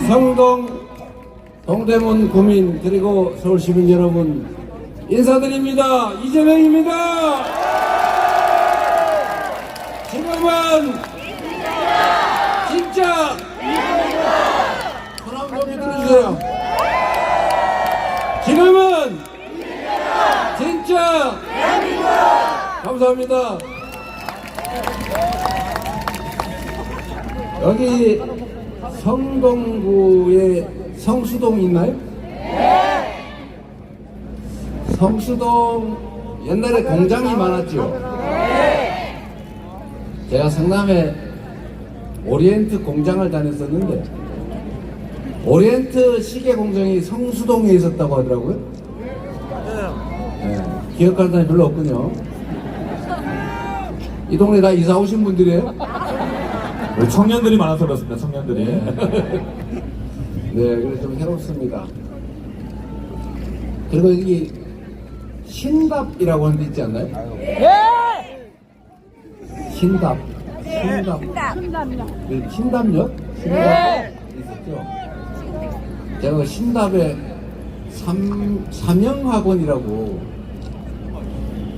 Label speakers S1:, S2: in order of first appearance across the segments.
S1: 성동 동대문 구민 그리고 서울시민 여러분 인사드립니다. 이재명입니다. 지금은 진짜 손 한번 들어주세요. 지금은 진짜 감사합니다. 여기 성동구에 성수동 있나요? 네. 성수동 옛날에 공장이 많았죠. 네. 제가 성남에 오리엔트 공장을 다녔었는데 오리엔트 시계 공장이 성수동에 있었다고 하더라고요. 네. 기억하는 사람이 별로 없군요. 이 동네 다 이사 오신 분들이에요?
S2: 우리 청년들이 많아서 그렇습니다. 청년들이.
S1: 네, 그래서 좀 새롭습니다. 그리고 여기 신답이라고 하는 데 있지 않나요? 네! 신답. 신답역?
S3: 네.
S1: 있었죠? 제가 신답에 삼영학원이라고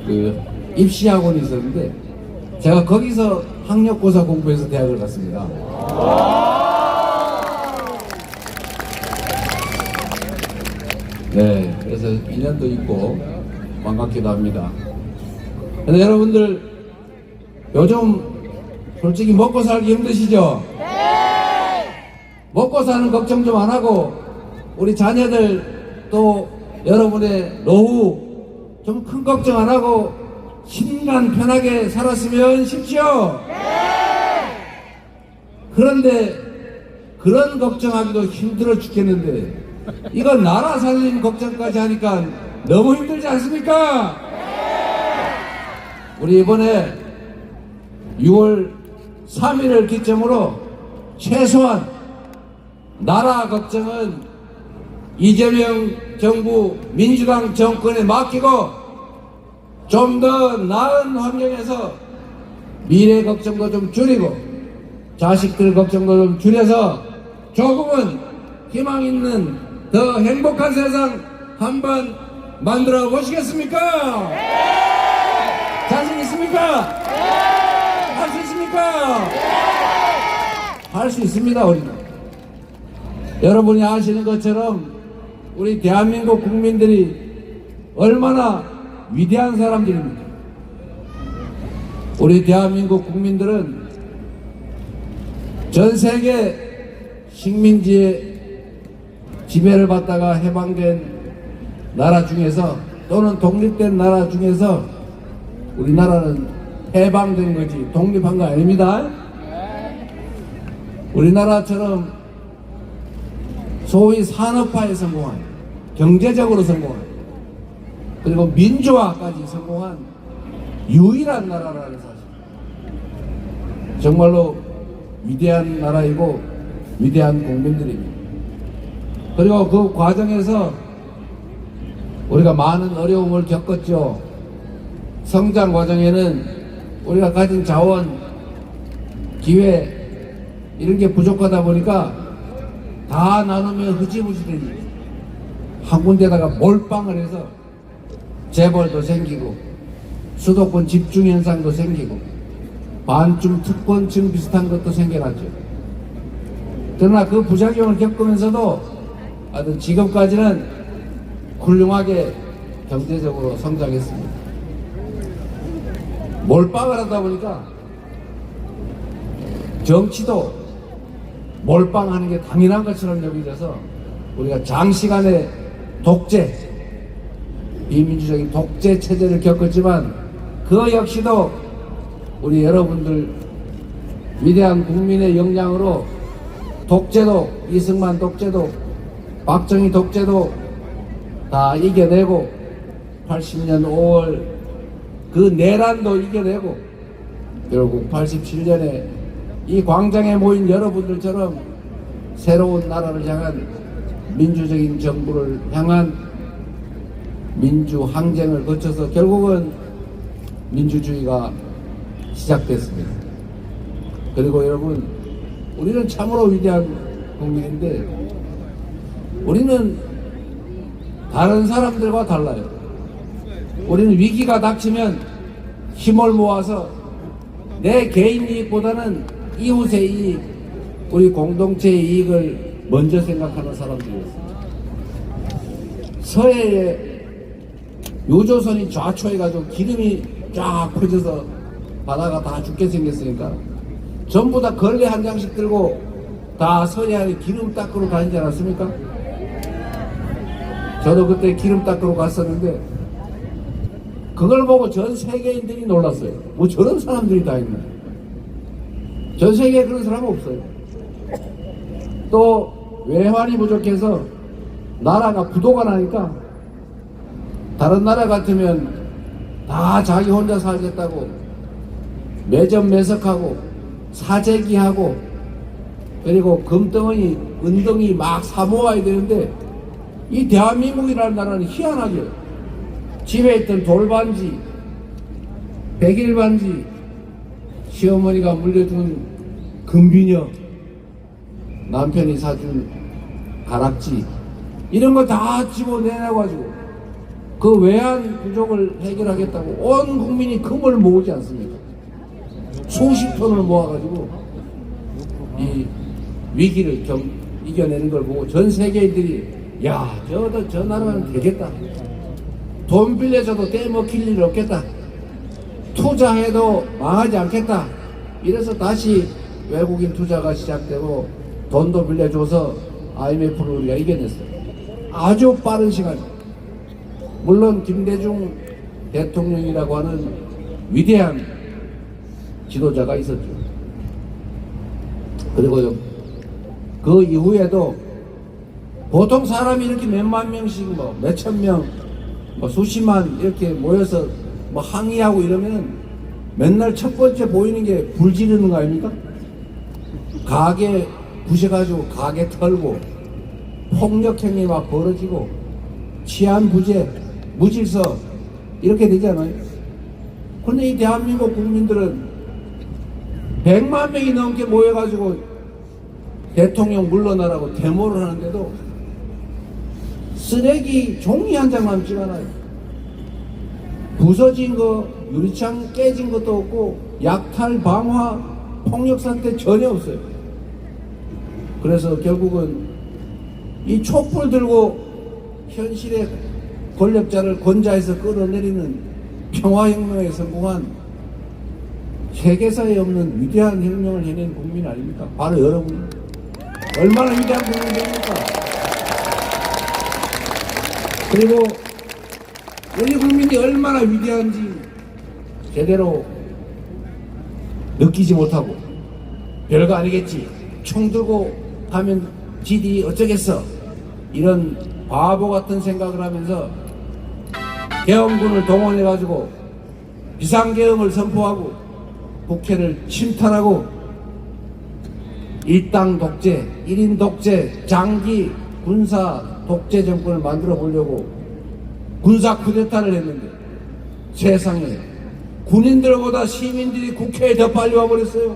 S1: 그 입시학원이 있었는데 제가 거기서 학력고사 공부해서 대학을 갔습니다. 네, 그래서 인연도 있고 반갑기도 합니다. 근데 여러분들 요즘 솔직히 먹고 살기 힘드시죠? 네! 먹고 사는 걱정 좀 안 하고 우리 자녀들 또 여러분의 노후 좀 큰 걱정 안 하고 10년 편하게 살았으면 싶죠? 네! 그런데 그런 걱정하기도 힘들어 죽겠는데 이거 나라 살림 걱정까지 하니까 너무 힘들지 않습니까? 네! 우리 이번에 6월 3일을 기점으로 최소한 나라 걱정은 이재명 정부 민주당 정권에 맡기고 좀 더 나은 환경에서 미래 걱정도 좀 줄이고 자식들 걱정도 좀 줄여서 조금은 희망 있는 더 행복한 세상 한번 만들어 보시겠습니까? 네! 자신 있습니까? 네! 할 수 있습니까? 네! 할 수 있습니다. 우리는 여러분이 아시는 것처럼 우리 대한민국 국민들이 얼마나 위대한 사람들입니다. 우리 대한민국 국민들은 전 세계 식민지의 지배를 받다가 해방된 나라 중에서 또는 독립된 나라 중에서 우리나라는 해방된 거지 독립한 거 아닙니다. 우리나라처럼 소위 산업화에 성공한, 경제적으로 성공한, 그리고 민주화까지 성공한 유일한 나라라는 사실. 정말로 위대한 나라이고 위대한 국민들입니다. 그리고 그 과정에서 우리가 많은 어려움을 겪었죠. 성장 과정에는 우리가 가진 자원, 기회 이런 게 부족하다 보니까 다 나누면 흐지부지 되니 한 군데다가 몰빵을 해서 재벌도 생기고 수도권 집중 현상도 생기고 반쯤 특권층 비슷한 것도 생겨났죠. 그러나 그 부작용을 겪으면서도 하여튼 지금까지는 훌륭하게 경제적으로 성장했습니다. 몰빵을 하다 보니까 정치도 몰빵하는 게 당연한 것처럼 여겨져서 우리가 장시간의 독재, 비민주적인 독재 체제를 겪었지만 그 역시도 우리 여러분들 위대한 국민의 역량으로 독재도, 이승만 독재도, 박정희 독재도 다 이겨내고 80년 5월 그 내란도 이겨내고 결국 87년에 이 광장에 모인 여러분들처럼 새로운 나라를 향한 민주적인 정부를 향한 민주 항쟁을 거쳐서 결국은 민주주의가 시작됐습니다. 그리고 여러분, 우리는 참으로 위대한 국민인데 우리는 다른 사람들과 달라요. 우리는 위기가 닥치면 힘을 모아서 내 개인 이익보다는 이웃의 이익, 우리 공동체의 이익을 먼저 생각하는 사람들이었습니다. 서해에 요조선이 좌초해가지고 기름이 쫙 퍼져서 바다가 다 죽게 생겼으니까 전부 다 걸레 한 장씩 들고 다 서해안에 기름 닦으러 다니지 않았습니까? 저도 그때 기름 닦으러 갔었는데 그걸 보고 전 세계인들이 놀랐어요. 뭐 저런 사람들이 다 있나? 전 세계에 그런 사람은 없어요. 또 외환이 부족해서 나라가 부도가 나니까 다른 나라 같으면 다 자기 혼자 살겠다고 매점 매석하고 사재기하고 그리고 금덩어리 은덩이 막 사모아야 되는데 이 대한민국이라는 나라는 희한하게 집에 있던 돌반지, 백일반지, 시어머니가 물려준 금비녀, 남편이 사준 가락지 이런 거 다 집어내놔가지고 그 외환 부족을 해결하겠다고 온 국민이 금을 모으지 않습니까? 수십 톤을 모아가지고 이 위기를 이겨내는 걸 보고 전 세계인들이 야, 저 나라는 되겠다. 돈 빌려줘도 떼먹힐 일 없겠다. 투자해도 망하지 않겠다. 이래서 다시 외국인 투자가 시작되고 돈도 빌려줘서 IMF를 우리가 이겨냈어요. 아주 빠른 시간. 물론 김대중 대통령이라고 하는 위대한 지도자가 있었죠. 그리고 그 이후에도 보통 사람이 이렇게 몇만 명씩 뭐 몇천 명, 뭐 수십만 이렇게 모여서 뭐 항의하고 이러면 맨날 첫 번째 보이는 게 불 지르는 거 아닙니까? 가게 부셔가지고 가게 털고 폭력행위 막 벌어지고 치안부재, 무질서 이렇게 되잖아요. 그런데 이 대한민국 국민들은 100만 명이 넘게 모여가지고 대통령 물러나라고 데모를 하는데도 쓰레기 종이 한 장 남지 않아요. 부서진 거, 유리창 깨진 것도 없고 약탈, 방화, 폭력 상태 전혀 없어요. 그래서 결국은 이 촛불 들고 현실의 권력자를 권좌에서 끌어내리는 평화혁명에 성공한 세계사에 없는 위대한 혁명을 해낸 국민 아닙니까? 바로 여러분. 얼마나 위대한 국민입니까? 그리고 우리 국민이 얼마나 위대한지 제대로 느끼지 못하고 별거 아니겠지. 총 들고 하면 지디 어쩌겠어. 이런 바보 같은 생각을 하면서 계엄군을 동원해가지고 비상계엄을 선포하고 국회를 침탈하고 일당 독재, 1인 독재, 장기 군사 독재 정권을 만들어 보려고 군사 쿠데타를 했는데 세상에 군인들보다 시민들이 국회에 더 빨리 와버렸어요.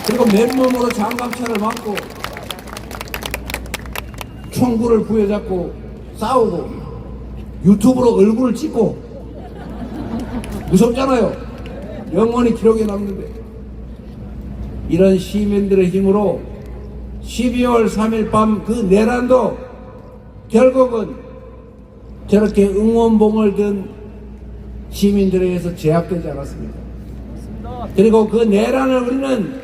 S1: 그리고 맨몸으로 장갑차를 맞고 총구를 부여잡고 싸우고 유튜브로 얼굴을 찍고 무섭잖아요. 영원히 기록에 남는데 이런 시민들의 힘으로 12월 3일 밤 그 내란도 결국은 저렇게 응원봉을 든 시민들에 의해서 제압되지 않았습니다. 그리고 그 내란을 우리는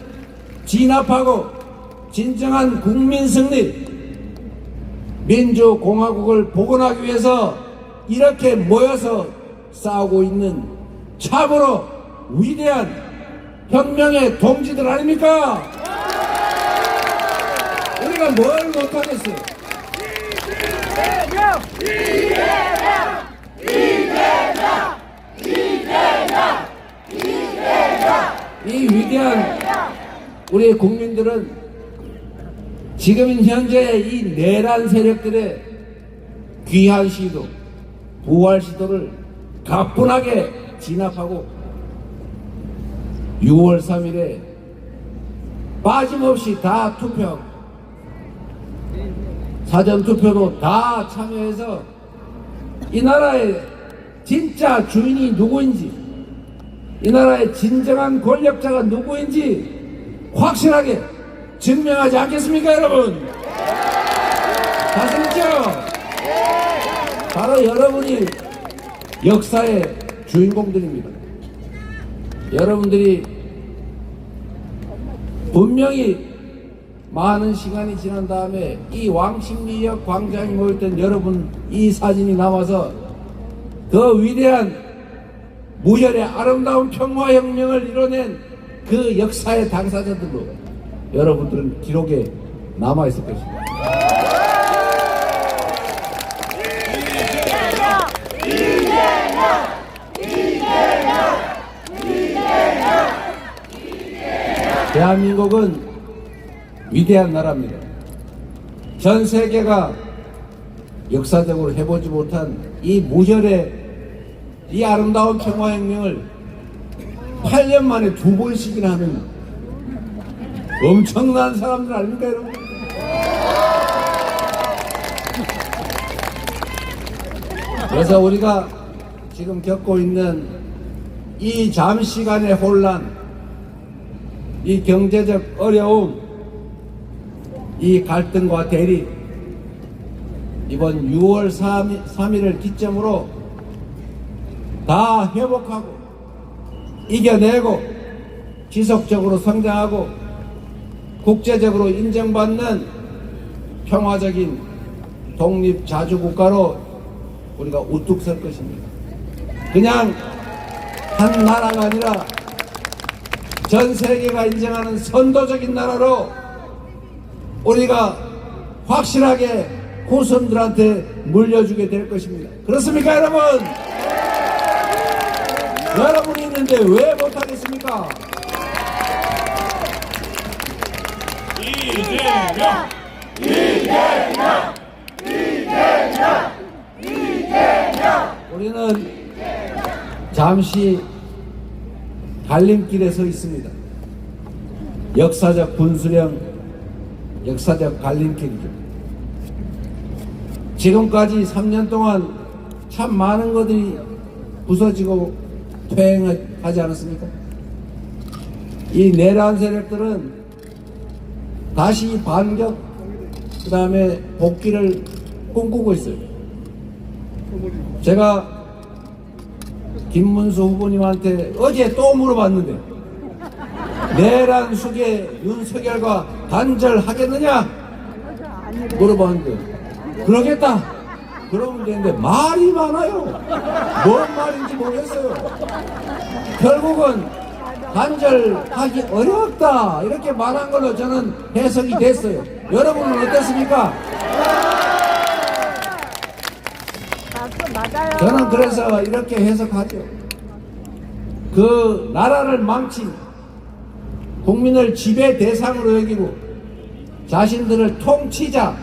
S1: 진압하고 진정한 국민 승리, 민주공화국을 복원하기 위해서 이렇게 모여서 싸우고 있는 참으로 위대한 혁명의 동지들 아닙니까? 우리가 뭘 못하겠어요? 이 위대한 우리 국민들은 지금 현재 이 내란 세력들의 귀한 시도, 부활 시도를 가뿐하게 진압하고 6월 3일에 빠짐없이 다 투표, 사전투표도 다 참여해서 이 나라의 진짜 주인이 누구인지, 이 나라의 진정한 권력자가 누구인지 확실하게 증명하지 않겠습니까, 여러분? 자신 있죠? 바로 여러분이 역사의 주인공들입니다. 여러분들이 분명히 많은 시간이 지난 다음에 이 왕십리역 광장에 모였던 여러분 이 사진이 남아서 그 위대한 무혈의 아름다운 평화혁명을 이뤄낸 그 역사의 당사자들로 여러분들은 기록에 남아있을 것입니다. 대한민국은 위대한 나라입니다. 전 세계가 역사적으로 해보지 못한 이 무혈의 이 아름다운 평화혁명을 8년 만에 2번씩이나 하는 엄청난 사람들 아닙니까, 여러분? 그래서 우리가 지금 겪고 있는 이 잠시간의 혼란, 이 경제적 어려움, 이 갈등과 대립, 이번 6월 3일을 기점으로 다 회복하고 이겨내고 지속적으로 성장하고 국제적으로 인정받는 평화적인 독립자주국가로 우리가 우뚝 설 것입니다. 그냥 한 나라가 아니라 전 세계가 인정하는 선도적인 나라로 우리가 확실하게 후손들한테 물려주게 될 것입니다. 그렇습니까, 여러분? 여러분이 있는데 왜 못하겠습니까?
S2: 이재명!
S1: 우리는 잠시 갈림길에 서 있습니다. 역사적 분수령, 역사적 갈림길이죠. 지금까지 3년 동안 참 많은 것들이 부서지고 퇴행하지 않았습니까? 이 내란 세력들은 다시 반격, 그 다음에 복귀를 꿈꾸고 있어요. 제가 김문수 후보님한테 어제 또 물어봤는데 내란 수계 윤석열과 단절하겠느냐 물어봤는데 그러겠다 그러면 되는데 말이 많아요. 뭔 말인지 모르겠어요. 결국은 단절하기 어렵다 이렇게 말한 걸로 저는 해석이 됐어요. 여러분은 어떻습니까?
S3: 맞아요.
S1: 저는 그래서 이렇게 해석하죠. 그 나라를 망친 국민을 지배 대상으로 여기고 자신들을 통치자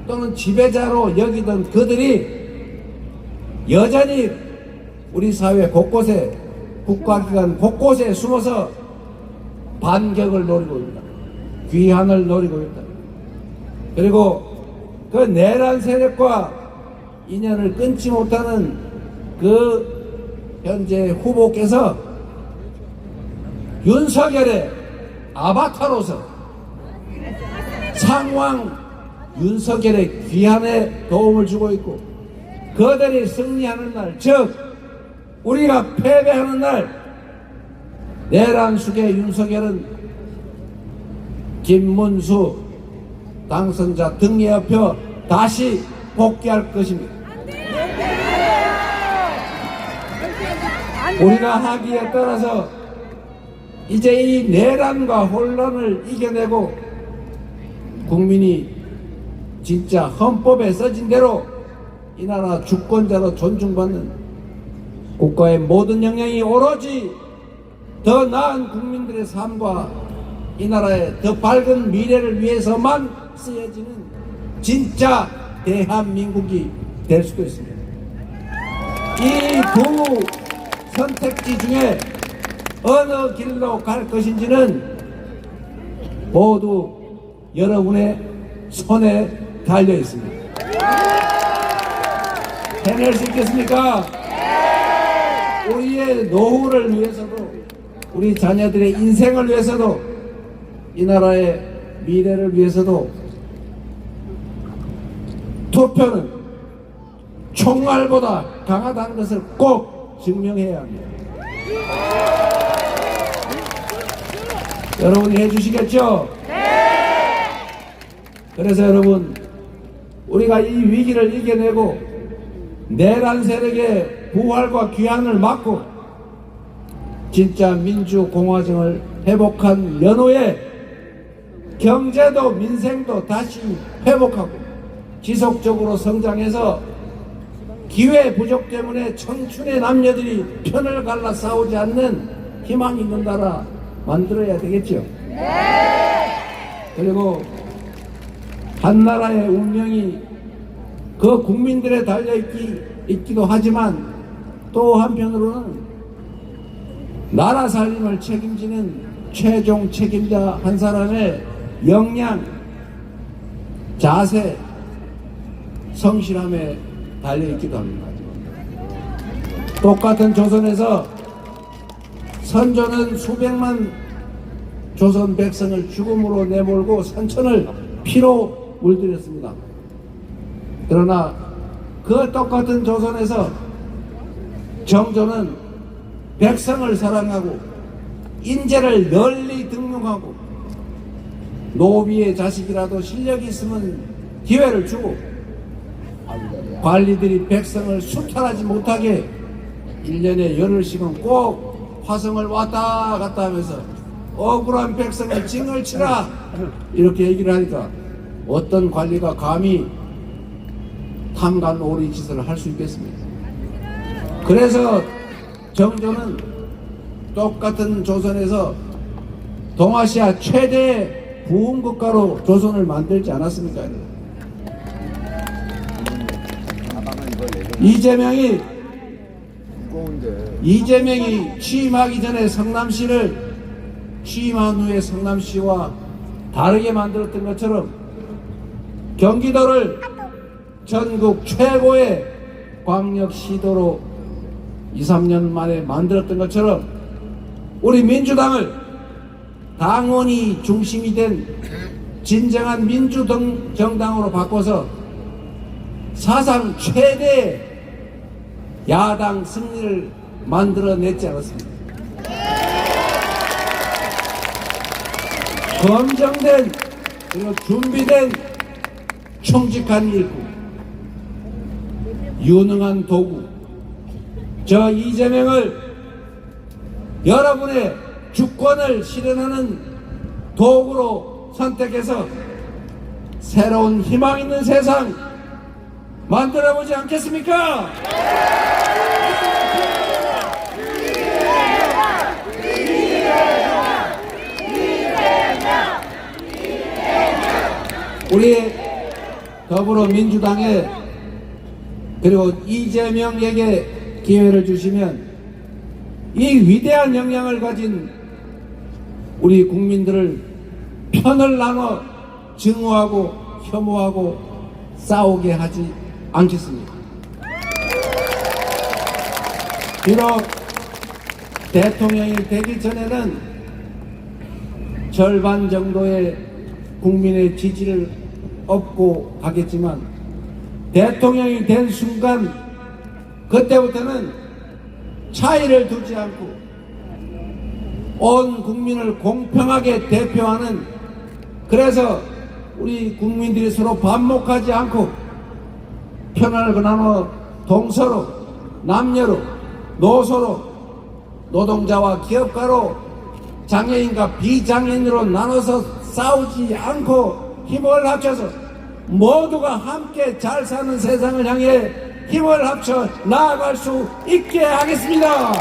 S1: 또는 지배자로 여기던 그들이 여전히 우리 사회 곳곳에 국가기관 곳곳에 숨어서 반격을 노리고 있다. 귀환을 노리고 있다. 그리고 그 내란 세력과 인연을 끊지 못하는 그 현재 후보께서 윤석열의 아바타로서 상황 윤석열의 귀환에 도움을 주고 있고 그들이 승리하는 날, 즉 우리가 패배하는 날 내란 수계 윤석열은 김문수 당선자 등에 업혀 다시 복귀할 것입니다. 우리가 하기에 따라서 이제 이 내란과 혼란을 이겨내고 국민이 진짜 헌법에 써진 대로 이 나라 주권자로 존중받는 국가의 모든 역량이 오로지 더 나은 국민들의 삶과 이 나라의 더 밝은 미래를 위해서만 쓰여지는 진짜 대한민국이 될 수도 있습니다. 이 두 선택지 중에 어느 길로 갈 것인지는 모두 여러분의 손에 달려 있습니다. 해낼 수 있겠습니까? 우리의 노후를 위해서도, 우리 자녀들의 인생을 위해서도, 이 나라의 미래를 위해서도 투표는 총알보다 강하다는 것을 꼭 증명해야 합니다. 여러분이 해주시겠죠? 그래서 여러분, 우리가 이 위기를 이겨내고 내란 세력의 부활과 귀환을 막고 진짜 민주공화정을 회복한 연후에 경제도 민생도 다시 회복하고 지속적으로 성장해서 기회 부족 때문에 청춘의 남녀들이 편을 갈라 싸우지 않는 희망 있는 나라 만들어야 되겠죠. 그리고 한 나라의 운명이 그 국민들에 달려있기도 하지만 또 한편으로는 나라 살림을 책임지는 최종 책임자 한 사람의 역량, 자세, 성실함에 달려있기도 합니다. 똑같은 조선에서 선조는 수백만 조선 백성을 죽음으로 내몰고 선천을 피로 물들였습니다. 그러나 그 똑같은 조선에서 정조는 백성을 사랑하고 인재를 널리 등용하고 노비의 자식이라도 실력이 있으면 기회를 주고 관리들이 백성을 수탈하지 못하게 1년에 열흘씩은 꼭 화성을 왔다 갔다 하면서 억울한 백성을 징을 치라 이렇게 얘기를 하니까 어떤 관리가 감히 탐관오리 짓을 할 수 있겠습니까? 그래서 정조는 똑같은 조선에서 동아시아 최대 부흥국가로 조선을 만들지 않았습니까? 이재명이 취임하기 전에 성남시를 취임한 후에 성남시와 다르게 만들었던 것처럼 경기도를 전국 최고의 광역시도로 2, 3년 만에 만들었던 것처럼 우리 민주당을 당원이 중심이 된 진정한 민주정당으로 바꿔서 사상 최대 야당 승리를 만들어냈지 않았습니까? 검증된 그리고 준비된 총직한 일꾼, 유능한 도구, 저 이재명을 여러분의 주권을 실현하는 도구로 선택해서 새로운 희망 있는 세상 만들어보지 않겠습니까? 우리 더불어민주당에 그리고 이재명에게 기회를 주시면 이 위대한 역량을 가진 우리 국민들을 편을 나눠 증오하고 혐오하고 싸우게 하지 않겠습니다. 비록 대통령이 되기 전에는 절반 정도의 국민의 지지를 얻고 가겠지만 대통령이 된 순간 그때부터는 차이를 두지 않고 온 국민을 공평하게 대표하는, 그래서 우리 국민들이 서로 반목하지 않고 편을 나눠 동서로 남녀로 노소로 노동자와 기업가로 장애인과 비장애인으로 나눠서 싸우지 않고 힘을 합쳐서 모두가 함께 잘 사는 세상을 향해 힘을 합쳐 나아갈 수 있게 하겠습니다.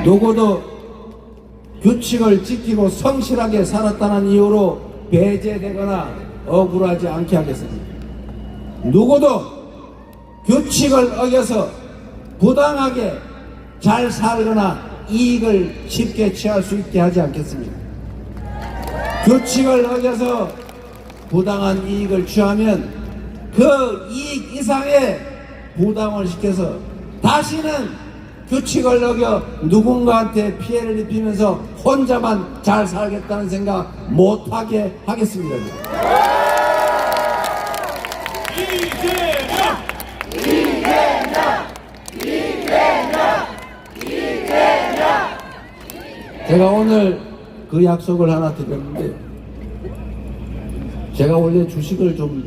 S1: 누구도 규칙을 지키고 성실하게 살았다는 이유로 배제되거나 억울하지 않게 하겠습니다. 누구도 규칙을 어겨서 부당하게 잘 살거나 이익을 쉽게 취할 수 있게 하지 않겠습니까? 규칙을 어겨서 부당한 이익을 취하면 그 이익 이상의 부담을 시켜서 다시는 규칙을 어겨 누군가한테 피해를 입히면서 혼자만 잘 살겠다는 생각 못하게 하겠습니다. 제가 오늘 그 약속을 하나 드렸는데, 제가 원래 주식을 좀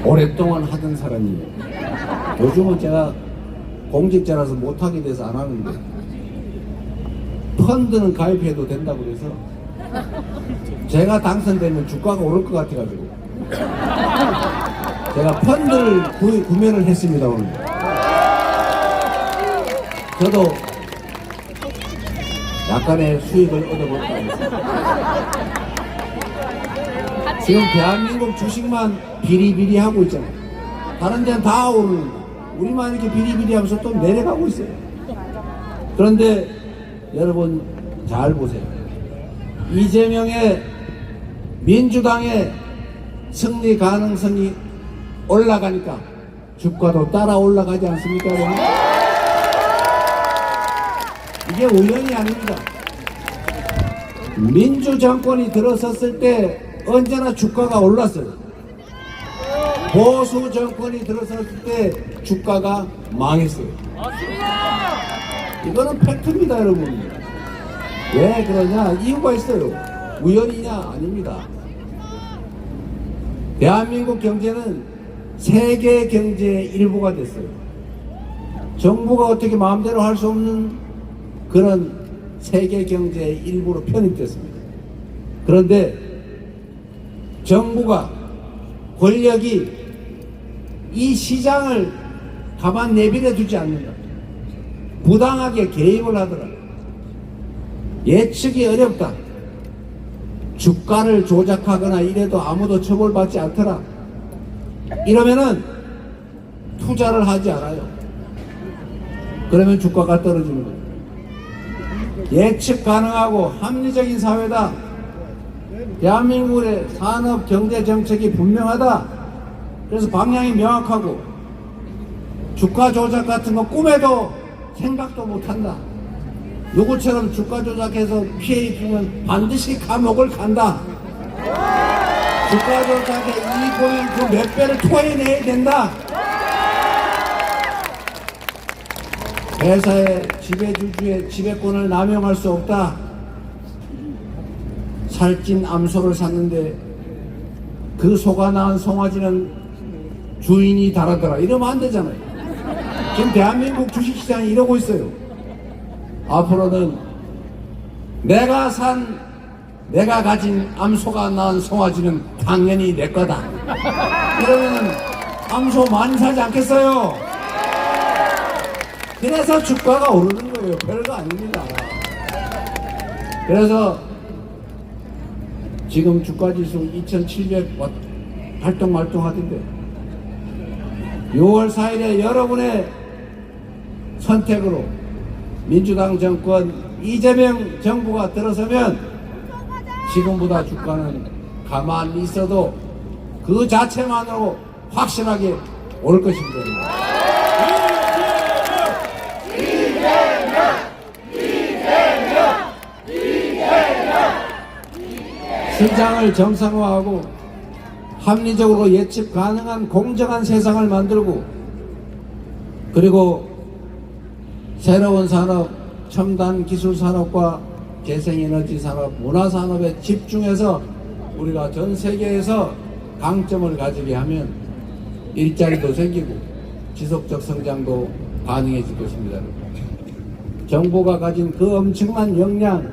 S1: 오랫동안 하던 사람이에요. 요즘은 제가 공직자라서 못하게 돼서 안 하는데, 펀드는 가입해도 된다고 그래서 제가 당선되면 주가가 오를 것 같아가지고 제가 펀드를 구매를 했습니다. 오늘 저도 약간의 수익을 얻어볼까 합니다. 지금 대한민국 주식만 비리비리 하고 있잖아요. 다른 데는 다 오르는, 우리만 이렇게 비리비리 하면서 또 내려가고 있어요. 그런데 여러분 잘 보세요. 이재명의 민주당의 승리 가능성이 올라가니까 주가도 따라 올라가지 않습니까? 여러분? 이게 우연이 아닙니다. 민주정권이 들어섰을 때 언제나 주가가 올랐어요. 보수 정권이 들어섰을 때 주가가 망했어요. 이거는 팩트입니다, 여러분. 왜 그러냐? 이유가 있어요. 우연이냐? 아닙니다. 대한민국 경제는 세계 경제의 일부가 됐어요. 정부가 어떻게 마음대로 할 수 없는 그런 세계 경제의 일부로 편입됐습니다. 그런데 정부가, 권력이 이 시장을 가만 내버려 두지 않는다. 부당하게 개입을 하더라. 예측이 어렵다. 주가를 조작하거나 이래도 아무도 처벌받지 않더라. 이러면은 투자를 하지 않아요. 그러면 주가가 떨어지는 거예요. 예측 가능하고 합리적인 사회다. 대한민국의 산업 경제 정책이 분명하다. 그래서 방향이 명확하고 주가 조작 같은 거 꿈에도 생각도 못한다. 누구처럼 주가 조작해서 피해 입으면 반드시 감옥을 간다. 주가 조작에 이익 보면 그 몇 배를 토해내야 된다. 회사의 지배주주의 지배권을 남용할 수 없다. 살찐 암소를 샀는데 그 소가 낳은 송아지는 주인이 다르더라. 이러면 안 되잖아요. 지금 대한민국 주식시장이 이러고 있어요. 앞으로는 내가 가진 암소가 낳은 송아지는 당연히 내 거다. 이러면 암소 많이 사지 않겠어요? 그래서 주가가 오르는 거예요. 별거 아닙니다. 그래서 지금 주가지수 2700 활동 하던데 6월 4일에 여러분의 선택으로 민주당 정권 이재명 정부가 들어서면 지금보다 주가는 가만히 있어도 그 자체만으로 확실하게 오를 것입니다. 시장을 정상화하고 합리적으로 예측 가능한 공정한 세상을 만들고, 그리고 새로운 산업, 첨단 기술 산업과 재생에너지 산업, 문화 산업에 집중해서 우리가 전 세계에서 강점을 가지게 하면 일자리도 생기고 지속적 성장도 가능해질 것입니다. 정부가 가진 그 엄청난 역량,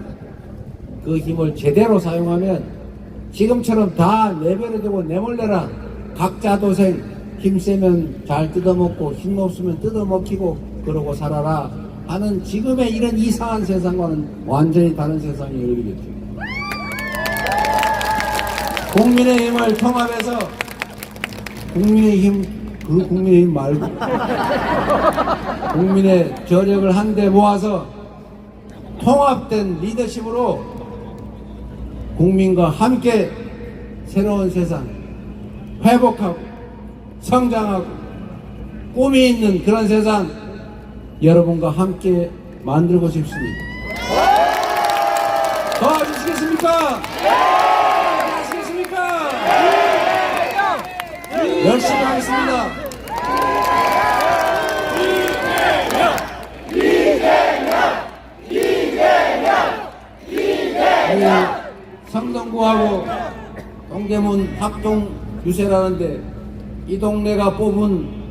S1: 그 힘을 제대로 사용하면 지금처럼 다 내버려두고 내몰래라, 각자 도생, 힘세면 잘 뜯어먹고 힘없으면 뜯어먹히고 그러고 살아라 하는 지금의 이런 이상한 세상과는 완전히 다른 세상이 열리겠죠. 국민의힘을 통합해서 국민의힘 그 국민의힘 말고 국민의 저력을 한데 모아서 통합된 리더십으로 국민과 함께 새로운 세상 회복하고 성장하고 꿈이 있는 그런 세상 여러분과 함께 만들고 싶습니다. 도와주시겠습니까? 도와주시겠습니까? 열심히 하겠습니다. 성동구하고 동대문 합동 유세라는데 이 동네가 뽑은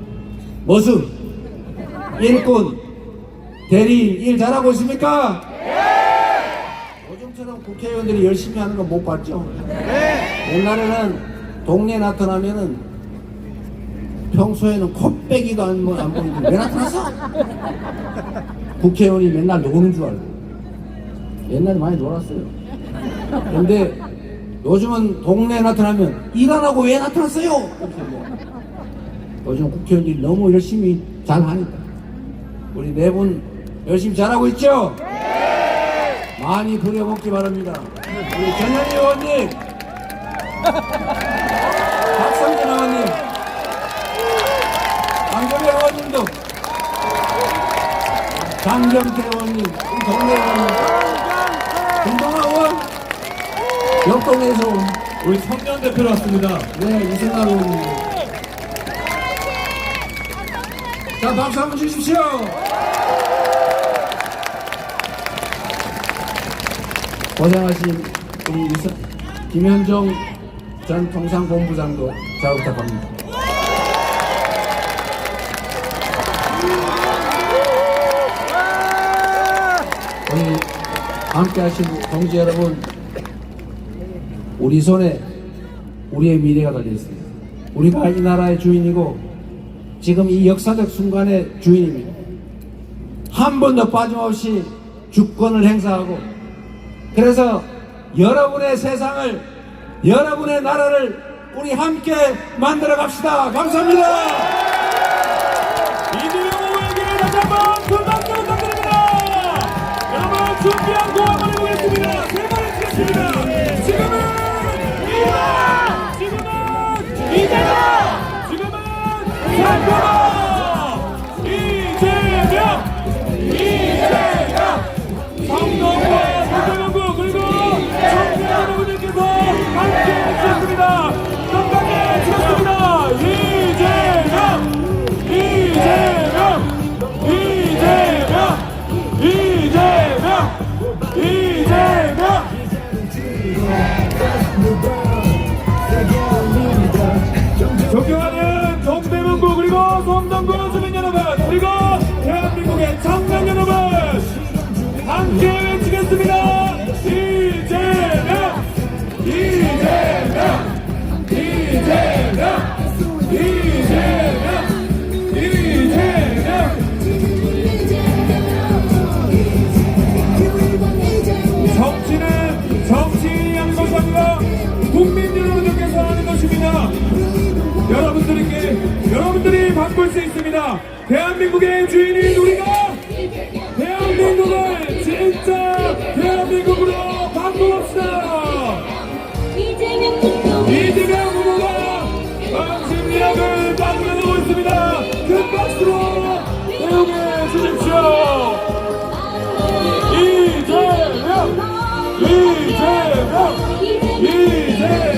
S1: 모습, 일꾼, 대리인 일 잘하고 있습니까? 요즘처럼 국회의원들이 열심히 하는 거 못 봤죠? 옛날에는 동네에 나타나면은 평소에는 코빼기도 안 보이는데 왜 나타났어? 국회의원이 맨날 노는 줄 알고 옛날에 많이 놀았어요. 근데 요즘은 동네에 나타나면 일 안 하고 왜 나타났어요? 이렇게 뭐. 요즘 국회의원들이 너무 열심히 잘 하니까 우리 네 분 열심히 잘하고 있죠? 많이 부려먹기 바랍니다. 우리 전현희 의원님, 박성진 의원님, 강조배 의원님도, 장경태 의원님, 우리 동네 의원님, 김동아 의원, 옆동네에서 온
S2: 우리 청년 대표로 왔습니다.
S1: 네, 이승남 의원님. 자, 박수 한번 주십시오. 고생하신 우리 김현종 전 통상본부장도 잘 부탁합니다. 오늘 함께 하신 동지 여러분, 우리 손에 우리의 미래가 달려 있습니다. 우리가 이 나라의 주인이고 지금 이 역사적 순간의 주인입니다. 한 번도 빠짐없이 주권을 행사하고 그래서 여러분의 세상을, 여러분의 나라를 우리 함께 만들어 갑시다. 감사합니다.
S2: 이재명 후보에게 다시 한번 큰 박수 부탁드립니다. 여러분 준비한 거 한번 해보겠습니다. 세 번을 치겠습니다. 지금은 이재명! 지금은 이재명! 지금은 살펴봐! 이재명! 이재명! 성동구와 서대문구 그리고 청년 여러분들께서 함께 해주셨습니다. 건강에 치렀습니다. 이재명! 이재명! 이재명! 이재명! 이재명! 존경하는 동대문구 그리고 성동구 주민 여러분 그리고 대한민국의 청년 여러분 함께 외치겠습니다. 이재명! 이재명! 이재명! 이재명! 이재명! 정치는 정치인이 하는 것이 아니라 국민 여러분들께서 하는 것입니다. 여러분들이 바꿀 수 있습니다. 대한민국의 주인인 우리가 대한민국을 진짜 대한민국으로 바꿔봅시다. 이재명 후보가 방심리학을 만들어내고 있습니다. 큰 박수로 애용해 주십시오. 이재명! 이재명! 이재명!